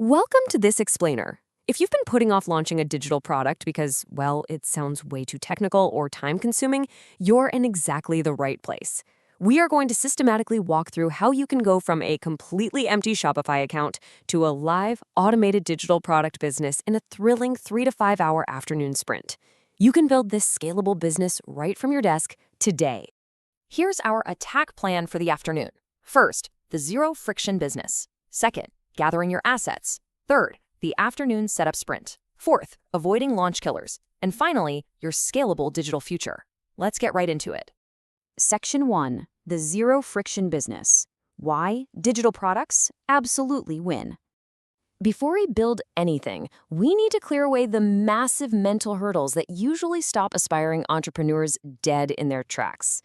Welcome to this explainer. If you've been putting off launching a digital product because, well, it sounds way too technical or time-consuming, you're in exactly the right place. We are going to systematically walk through how you can go from a completely empty Shopify account to a live, automated digital product business in a thrilling 3 to 5 hour afternoon sprint. You can build this scalable business right from your desk today. Here's our attack plan for the afternoon. First, the zero-friction business. Second, gathering your assets. Third, the afternoon setup sprint. Fourth, avoiding launch killers. And finally, your scalable digital future. Let's get right into it. Section 1. The zero-friction business. Why digital products absolutely win. Before we build anything, we need to clear away the massive mental hurdles that usually stop aspiring entrepreneurs dead in their tracks.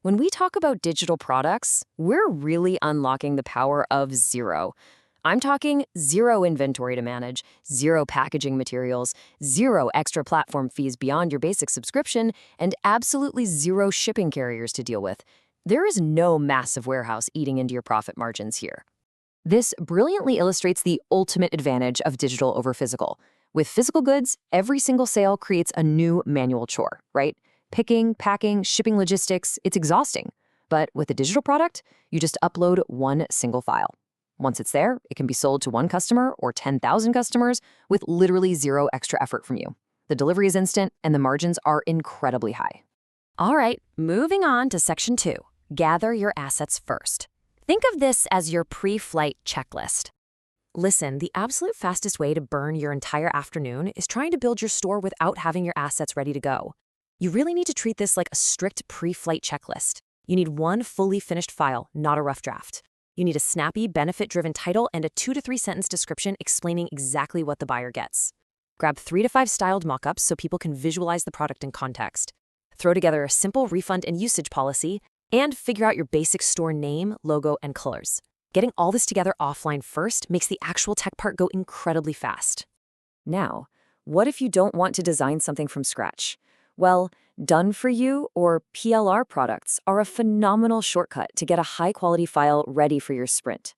When we talk about digital products, we're really unlocking the power of zero. I'm talking zero inventory to manage, zero packaging materials, zero extra platform fees beyond your basic subscription, and absolutely zero shipping carriers to deal with. There is no massive warehouse eating into your profit margins here. This brilliantly illustrates the ultimate advantage of digital over physical. With physical goods, every single sale creates a new manual chore, right? Picking, packing, shipping logistics, it's exhausting. But with a digital product, you just upload one single file. Once it's there, it can be sold to one customer or 10,000 customers with literally zero extra effort from you. The delivery is instant and the margins are incredibly high. All right, moving on to Section 2. Gather your assets first. Think of this as your pre-flight checklist. Listen, the absolute fastest way to burn your entire afternoon is trying to build your store without having your assets ready to go. You really need to treat this like a strict pre-flight checklist. You need one fully finished file, not a rough draft. You need a snappy, benefit-driven title and a 2 to 3 sentence description explaining exactly what the buyer gets. Grab 3 to 5 styled mockups so people can visualize the product in context. Throw together a simple refund and usage policy, and figure out your basic store name, logo, and colors. Getting all this together offline first makes the actual tech part go incredibly fast. Now, what if you don't want to design something from scratch? Well, Done For You or PLR products are a phenomenal shortcut to get a high-quality file ready for your sprint.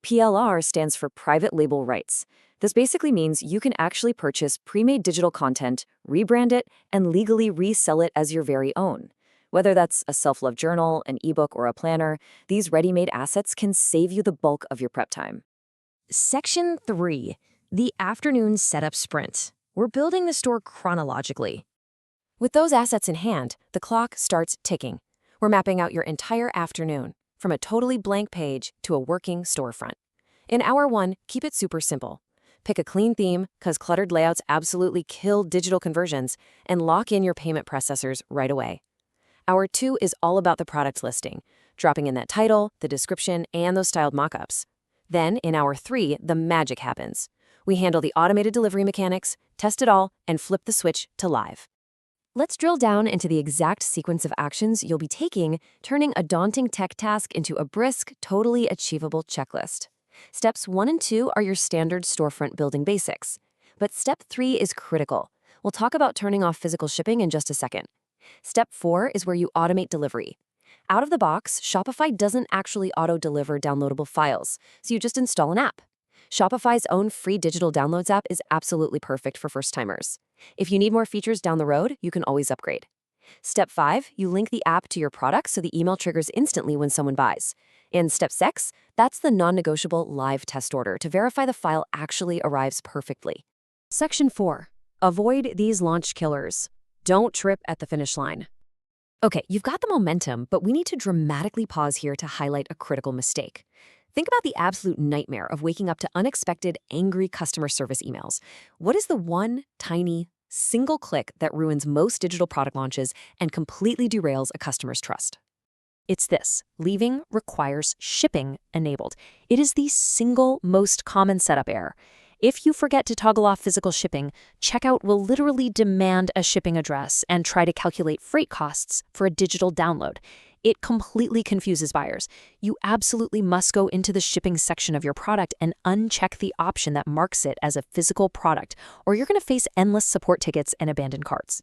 PLR stands for Private Label Rights. This basically means you can actually purchase pre-made digital content, rebrand it, and legally resell it as your very own. Whether that's a self-love journal, an ebook, or a planner, these ready-made assets can save you the bulk of your prep time. Section 3. The afternoon setup sprint. We're building the store chronologically. With those assets in hand, the clock starts ticking. We're mapping out your entire afternoon, from a totally blank page to a working storefront. In hour 1, keep it super simple. Pick a clean theme, because cluttered layouts absolutely kill digital conversions, and lock in your payment processors right away. Hour 2 is all about the product listing, dropping in that title, the description, and those styled mockups. Then, in hour 3, the magic happens. We handle the automated delivery mechanics, test it all, and flip the switch to live. Let's drill down into the exact sequence of actions you'll be taking, turning a daunting tech task into a brisk, totally achievable checklist. Steps 1 and 2 are your standard storefront building basics. But step 3 is critical. We'll talk about turning off physical shipping in just a second. Step 4 is where you automate delivery. Out of the box, Shopify doesn't actually auto-deliver downloadable files, so you just install an app. Shopify's own free digital downloads app is absolutely perfect for first-timers. If you need more features down the road, you can always upgrade. Step 5, you link the app to your product so the email triggers instantly when someone buys. And step 6, that's the non-negotiable live test order to verify the file actually arrives perfectly. Section 4. Avoid these launch killers. Don't trip at the finish line. Okay, you've got the momentum, but we need to dramatically pause here to highlight a critical mistake. Think about the absolute nightmare of waking up to unexpected, angry customer service emails. What is the one tiny, single click that ruins most digital product launches and completely derails a customer's trust? It's this: leaving requires shipping enabled. It is the single most common setup error. If you forget to toggle off physical shipping, checkout will literally demand a shipping address and try to calculate freight costs for a digital download. It completely confuses buyers. You absolutely must go into the shipping section of your product and uncheck the option that marks it as a physical product, or you're going to face endless support tickets and abandoned carts.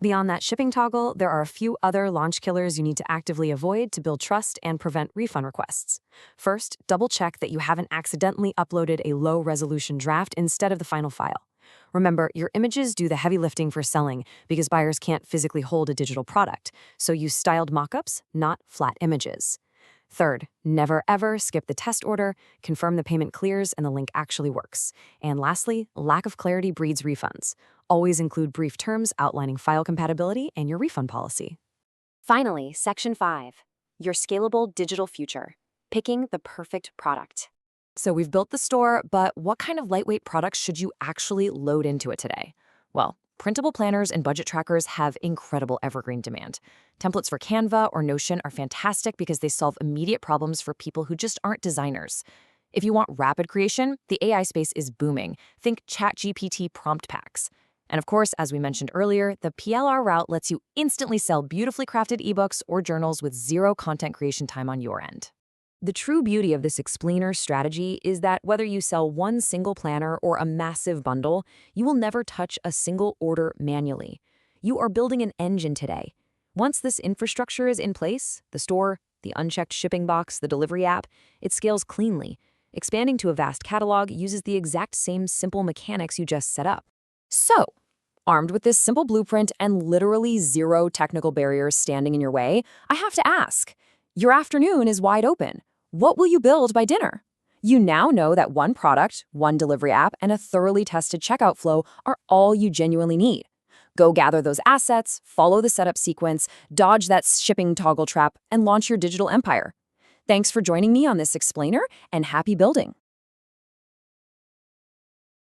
Beyond that shipping toggle, there are a few other launch killers you need to actively avoid to build trust and prevent refund requests. First, double-check that you haven't accidentally uploaded a low-resolution draft instead of the final file. Remember, your images do the heavy lifting for selling because buyers can't physically hold a digital product, so use styled mockups, not flat images. Third, never ever skip the test order, confirm the payment clears and the link actually works. And lastly, lack of clarity breeds refunds. Always include brief terms outlining file compatibility and your refund policy. Finally, Section 5, your scalable digital future, picking the perfect product. So we've built the store, but what kind of lightweight products should you actually load into it today? Well, printable planners and budget trackers have incredible evergreen demand. Templates for Canva or Notion are fantastic because they solve immediate problems for people who just aren't designers. If you want rapid creation, the AI space is booming. Think ChatGPT prompt packs. And of course, as we mentioned earlier, the PLR route lets you instantly sell beautifully crafted ebooks or journals with zero content creation time on your end. The true beauty of this explainer strategy is that whether you sell one single planner or a massive bundle, you will never touch a single order manually. You are building an engine today. Once this infrastructure is in place, the store, the unchecked shipping box, the delivery app, it scales cleanly. Expanding to a vast catalog uses the exact same simple mechanics you just set up. So, armed with this simple blueprint and literally zero technical barriers standing in your way, I have to ask, your afternoon is wide open. What will you build by dinner? You now know that one product, one delivery app, and a thoroughly tested checkout flow are all you genuinely need. Go gather those assets, follow the setup sequence, dodge that shipping toggle trap, and launch your digital empire. Thanks for joining me on this explainer, and happy building.